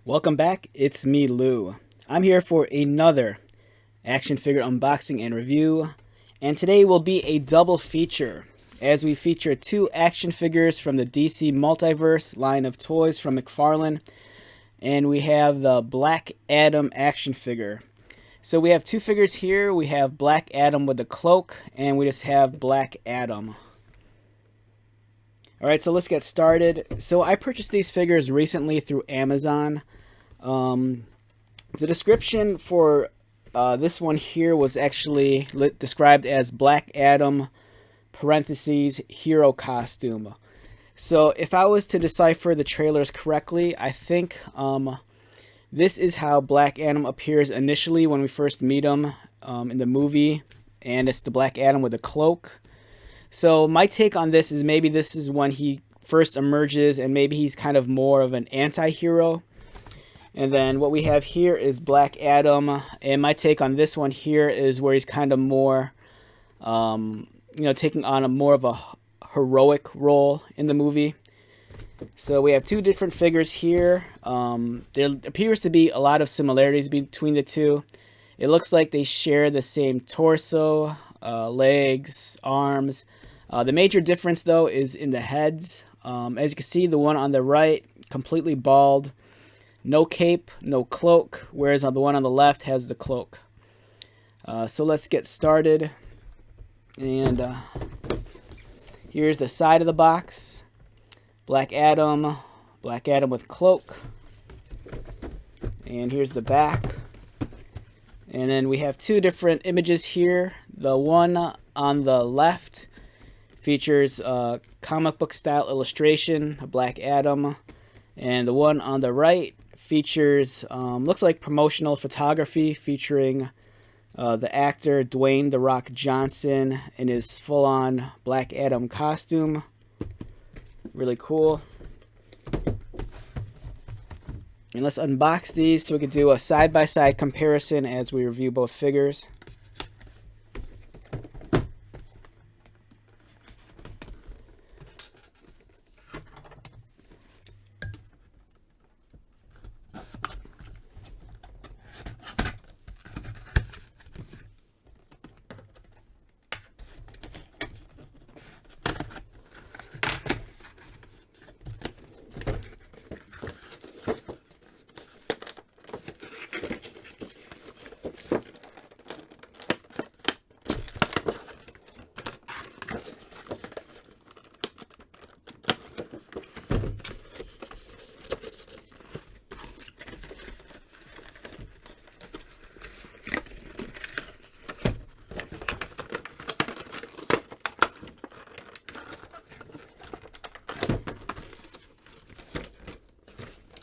Welcome back, it's me, Lou. I'm here for another action figure unboxing and review, and today will be a double feature as we feature two action figures from the DC Multiverse line of toys from McFarlane, and we have the Black Adam action figure. So we have two figures here. We have Black Adam with the cloak, and we just have Black Adam. Alright, so let's get started. So I purchased these figures recently through Amazon. The description for this one here was actually described as Black Adam parentheses hero costume. So if I was to decipher the trailers correctly, I think this is how Black Adam appears initially when we first meet him in the movie, and it's the Black Adam with a cloak. So my take on this is maybe this is when he first emerges, and maybe he's kind of more of an anti-hero. And then what we have here is Black Adam, and my take on this one here is where he's kind of more, taking on more of a heroic role in the movie. So we have two different figures here. There appears to be a lot of similarities between the two. It looks like they share the same torso, legs, arms. The major difference, though, is in the heads. As you can see, the one on the right, completely bald. No cape, no cloak, whereas the one on the left has the cloak. So let's get started. And here's the side of the box. Black Adam with cloak. And here's the back. And then we have two different images here. The one on the left features a comic book style illustration, a Black Adam. And the one on the right features, looks like promotional photography featuring the actor Dwayne "The Rock" Johnson in his full-on Black Adam costume. Really cool. And let's unbox these so we can do a side-by-side comparison as we review both figures.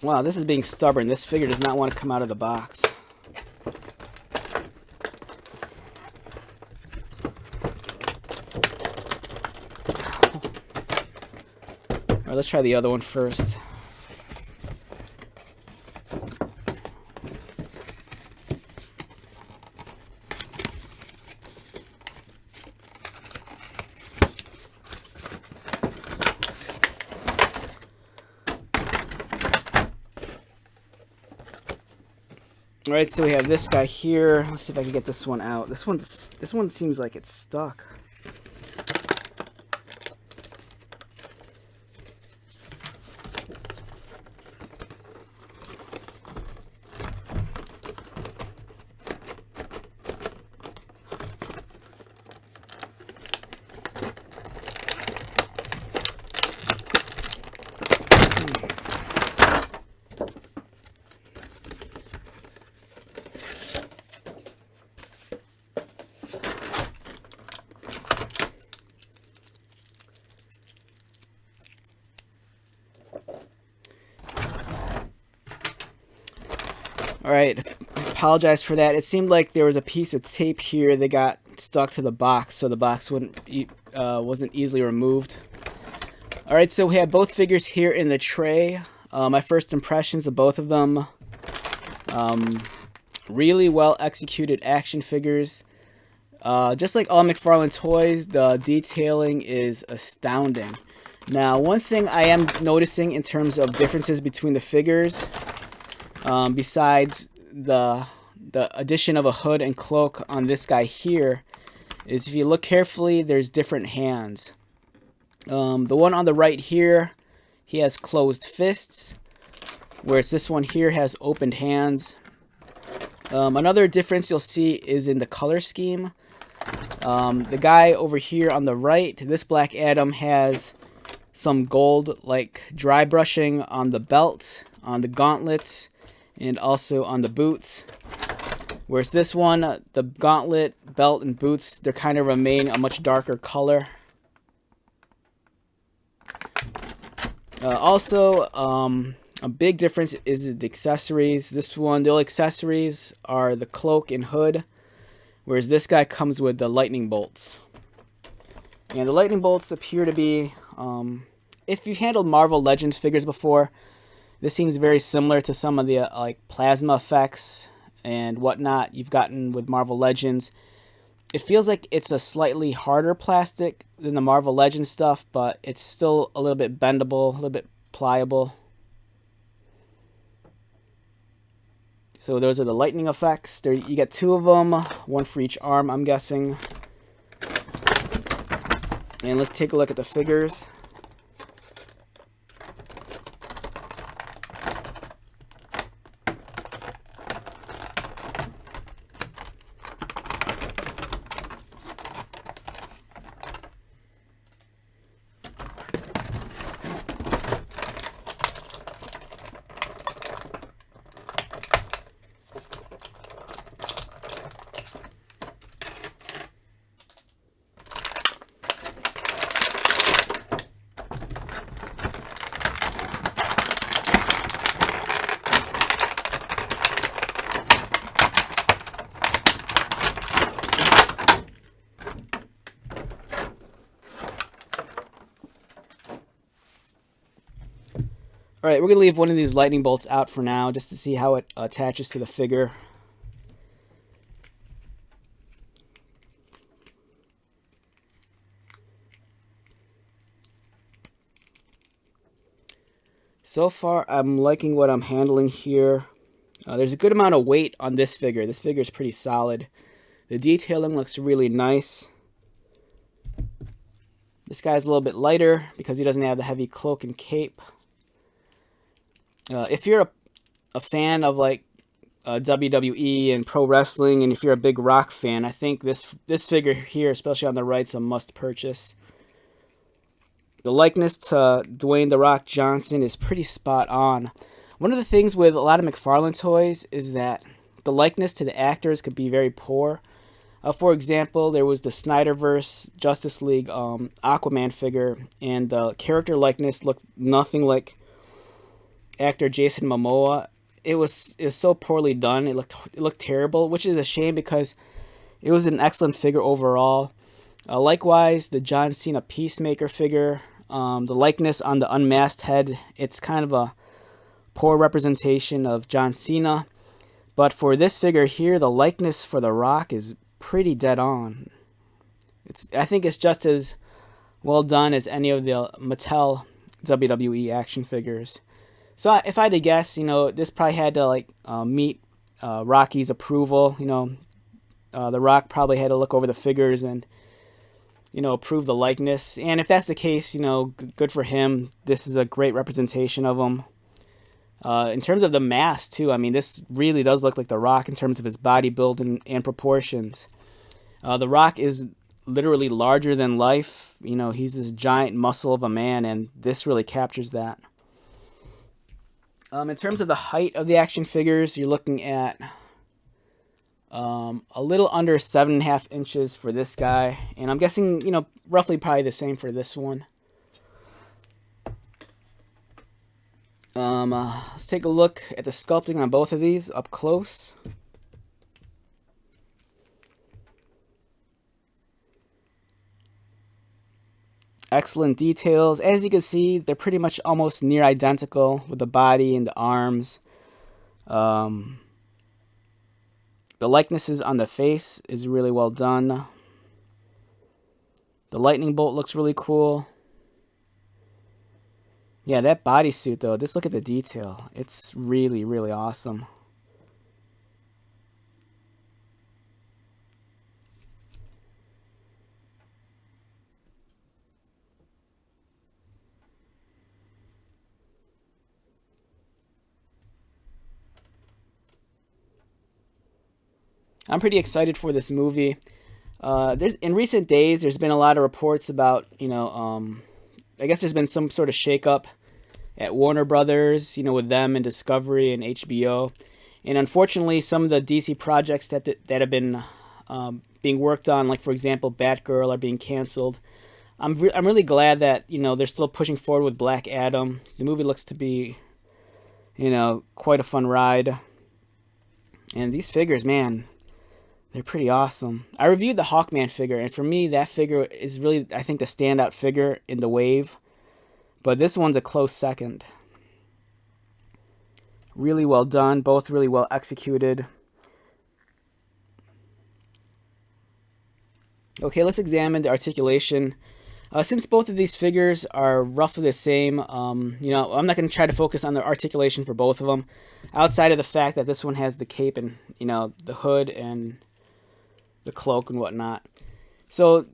Wow, this is being stubborn. This figure does not want to come out of the box. Alright, let's try the other one first. Alright, so we have this guy here. Let's see if I can get this one out. This one seems like it's stuck. Alright, I apologize for that. It seemed like there was a piece of tape here that got stuck to the box, so the box wasn't easily removed. Alright, so we have both figures here in the tray. My first impressions of both of them. Really well executed action figures. Just like all McFarlane toys, the detailing is astounding. Now, one thing I am noticing in terms of differences between the figures Besides the addition of a hood and cloak on this guy here, is if you look carefully, there's different hands. The one on the right here, he has closed fists, whereas this one here has opened hands. Another difference you'll see is in the color scheme. The guy over here on the right, this Black Adam, has some gold like dry brushing on the belt, on the gauntlets, and also on the boots. Whereas this one, the gauntlet, belt, and boots, they're kind of remain a much darker color. Also, a big difference is the accessories. This one, the only accessories are the cloak and hood, whereas this guy comes with the lightning bolts. And the lightning bolts appear to be, if you've handled Marvel Legends figures before, this seems very similar to some of the like plasma effects and whatnot you've gotten with Marvel Legends. It feels like it's a slightly harder plastic than the Marvel Legends stuff, but it's still a little bit bendable, a little bit pliable. So those are the lightning effects. There, you get two of them, one for each arm, I'm guessing. And let's take a look at the figures. Alright, we're going to leave one of these lightning bolts out for now, just to see how it attaches to the figure. So far, I'm liking what I'm handling here. There's a good amount of weight on this figure. This figure is pretty solid. The detailing looks really nice. This guy's a little bit lighter because he doesn't have the heavy cloak and cape. If you're a fan of like WWE and pro wrestling, and if you're a big Rock fan, I think this figure here, especially on the right, is a must purchase. The likeness to Dwayne "The Rock" Johnson is pretty spot on. One of the things with a lot of McFarlane toys is that the likeness to the actors could be very poor. For example, there was the Snyderverse Justice League Aquaman figure, and the character likeness looked nothing like actor Jason Momoa. It was so poorly done. It looked terrible, which is a shame because it was an excellent figure overall. Likewise, the John Cena Peacemaker figure, the likeness on the unmasked head, it's kind of a poor representation of John Cena. But for this figure here, the likeness for The Rock is pretty dead on. I think it's just as well done as any of the Mattel WWE action figures. So if I had to guess, this probably had to meet Rocky's approval. The Rock probably had to look over the figures and approve the likeness. And if that's the case, good for him. This is a great representation of him. In terms of the mask too, I mean, this really does look like The Rock in terms of his body build and proportions. The Rock is literally larger than life. He's this giant muscle of a man, and this really captures that. In terms of the height of the action figures, you're looking at a little under 7.5 inches for this guy. And I'm guessing, roughly probably the same for this one. Let's take a look at the sculpting on both of these up close. Excellent details. As you can see, they're pretty much almost near identical with the body and the arms. The likenesses on the face is really well done. The lightning bolt looks really cool. Yeah, that bodysuit though, just look at the detail. It's really, really awesome. I'm pretty excited for this movie. There's in recent days, there's been a lot of reports about, I guess there's been some sort of shakeup at Warner Brothers, with them and Discovery and HBO, and unfortunately, some of the DC projects that have been being worked on, like for example, Batgirl, are being canceled. I'm really glad that they're still pushing forward with Black Adam. The movie looks to be, quite a fun ride, and these figures, man, they're pretty awesome. I reviewed the Hawkman figure, and for me, that figure is really, I think, the standout figure in the wave. But this one's a close second. Really well done, both really well executed. Okay, let's examine the articulation. Since both of these figures are roughly the same, I'm not going to try to focus on the articulation for both of them, outside of the fact that this one has the cape and, the hood and the cloak and whatnot. So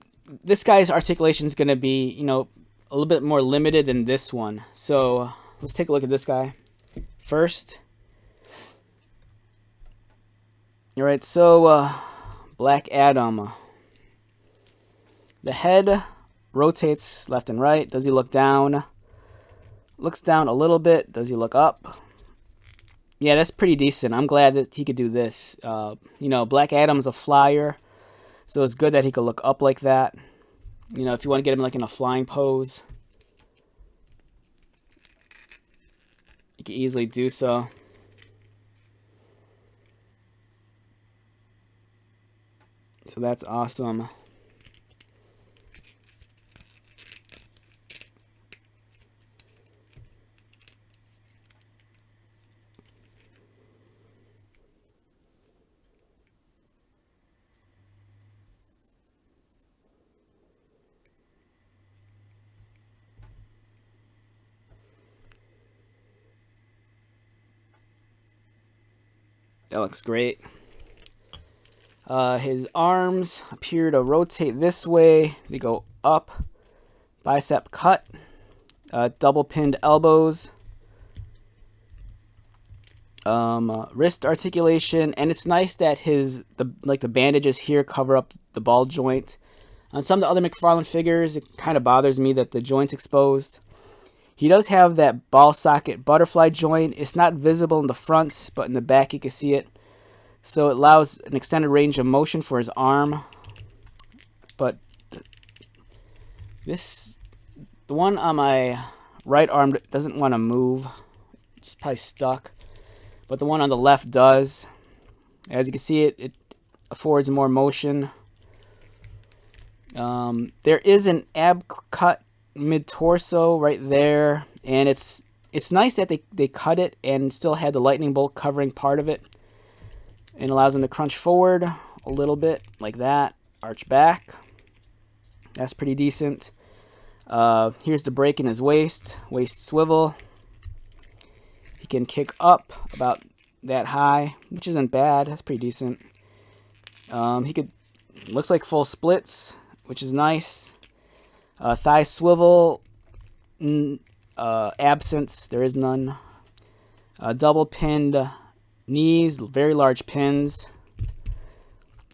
this guy's articulation is going to be, a little bit more limited than this one. So let's take a look at this guy first. All right, so Black Adam. The head rotates left and right. Does he look down? Looks down a little bit. Does he look up? Yeah, that's pretty decent. I'm glad that he could do this. Black Adam's a flyer, so it's good that he could look up like that. If you want to get him like in a flying pose, you can easily do so. So that's awesome. That looks great. His arms appear to rotate this way. They go up. Bicep cut. Double pinned elbows. Wrist articulation. And it's nice that the bandages here cover up the ball joint. On some of the other McFarlane figures, it kind of bothers me that the joint's exposed. He does have that ball socket butterfly joint. It's not visible in the front, but in the back you can see it. So it allows an extended range of motion for his arm. But the one on my right arm doesn't want to move. It's probably stuck. But the one on the left does. As you can see, it affords more motion. There is an ab cut mid-torso right there, and it's nice that they cut it and still had the lightning bolt covering part of it, and allows him to crunch forward a little bit like that, arch back. That's pretty decent. Here's the break in his waist swivel. He can kick up about that high, which isn't bad. That's pretty decent. Looks like full splits, which is nice. Thigh swivel, absence, there is none. Double pinned knees, very large pins.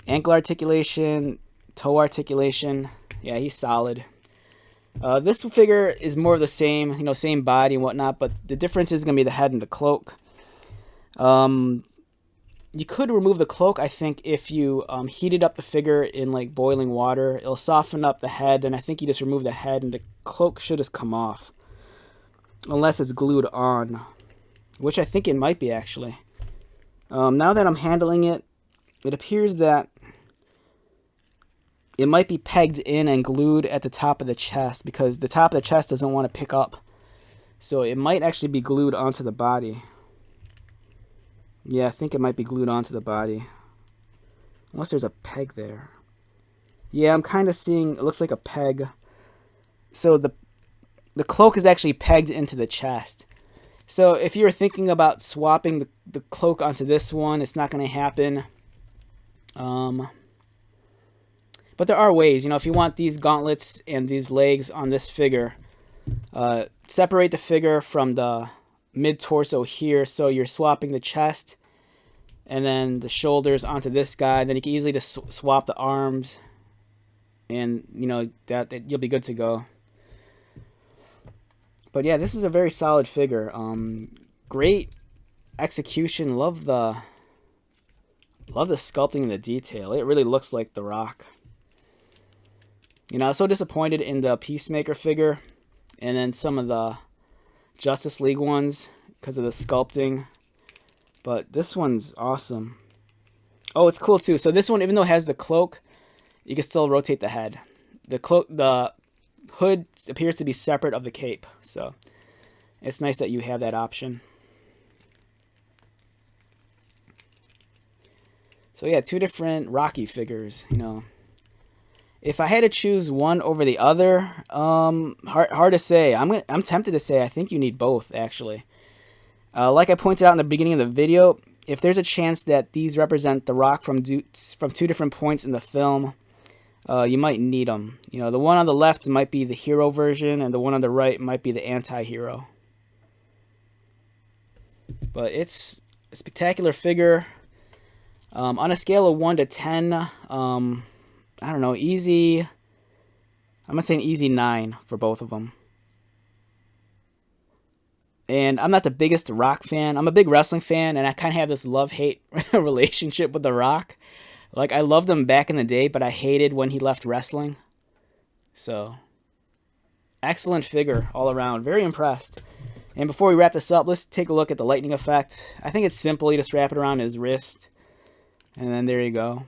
Ankle articulation, toe articulation. Yeah, he's solid. This figure is more of the same, same body and whatnot, but the difference is going to be the head and the cloak. You could remove the cloak, I think, if you heated up the figure in like boiling water. It'll soften up the head, and I think you just remove the head and the cloak should just come off. Unless it's glued on, which I think it might be actually. Now that I'm handling it, it appears that it might be pegged in and glued at the top of the chest because the top of the chest doesn't want to pick up. So it might actually be glued onto the body. Yeah, I think it might be glued onto the body. Unless there's a peg there. Yeah, I'm kind of seeing, it looks like a peg. So the cloak is actually pegged into the chest. So if you were thinking about swapping the cloak onto this one, it's not going to happen. But there are ways, you know, if you want these gauntlets and these legs on this figure, separate the figure from the mid-torso here, so you're swapping the chest and then the shoulders onto this guy. Then you can easily just swap the arms, and you know that you'll be good to go. But yeah, this is a very solid figure. Great execution. Love the sculpting and the detail. It really looks like The Rock. You know, I was so disappointed in the Peacemaker figure and then some of the Justice League ones because of the sculpting. But this one's awesome. Oh, it's cool too. So this one, even though it has the cloak, you can still rotate the head. The hood appears to be separate of the cape. So it's nice that you have that option. So yeah, two different Rocky figures, you know. If I had to choose one over the other, hard to say. I'm tempted to say I think you need both, actually. Like I pointed out in the beginning of the video, if there's a chance that these represent The Rock from two different points in the film, you might need them. You know, the one on the left might be the hero version, and the one on the right might be the anti-hero. But it's a spectacular figure. On a scale of 1 to 10, I don't know, easy. I'm going to say an easy 9 for both of them. And I'm not the biggest Rock fan. I'm a big wrestling fan, and I kind of have this love-hate relationship with The Rock. Like, I loved him back in the day, but I hated when he left wrestling. So, excellent figure all around. Very impressed. And before we wrap this up, let's take a look at the lightning effect. I think it's simple. You just wrap it around his wrist. And then there you go.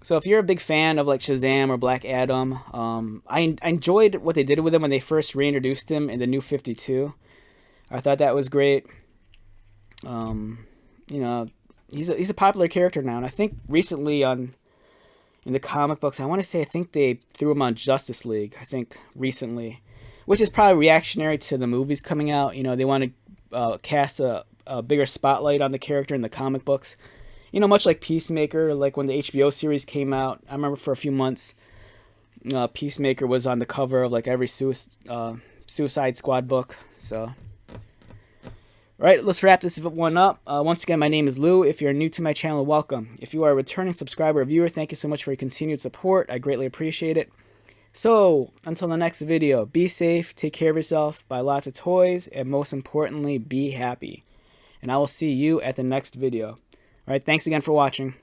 So if you're a big fan of like Shazam or Black Adam, I enjoyed what they did with him when they first reintroduced him in the New 52. I thought that was great. You know, he's a popular character now, and I think recently in the comic books, I want to say I think they threw him on Justice League. I think recently, which is probably reactionary to the movies coming out. You know, they want to cast a bigger spotlight on the character in the comic books. You know, much like Peacemaker, like when the HBO series came out, I remember for a few months, Peacemaker was on the cover of like every Suicide Squad book. So, all right, let's wrap this one up. Once again, my name is Lou. If you're new to my channel, welcome. If you are a returning subscriber or viewer, thank you so much for your continued support. I greatly appreciate it. So, until the next video, be safe, take care of yourself, buy lots of toys, and most importantly, be happy. And I will see you at the next video. All right, thanks again for watching.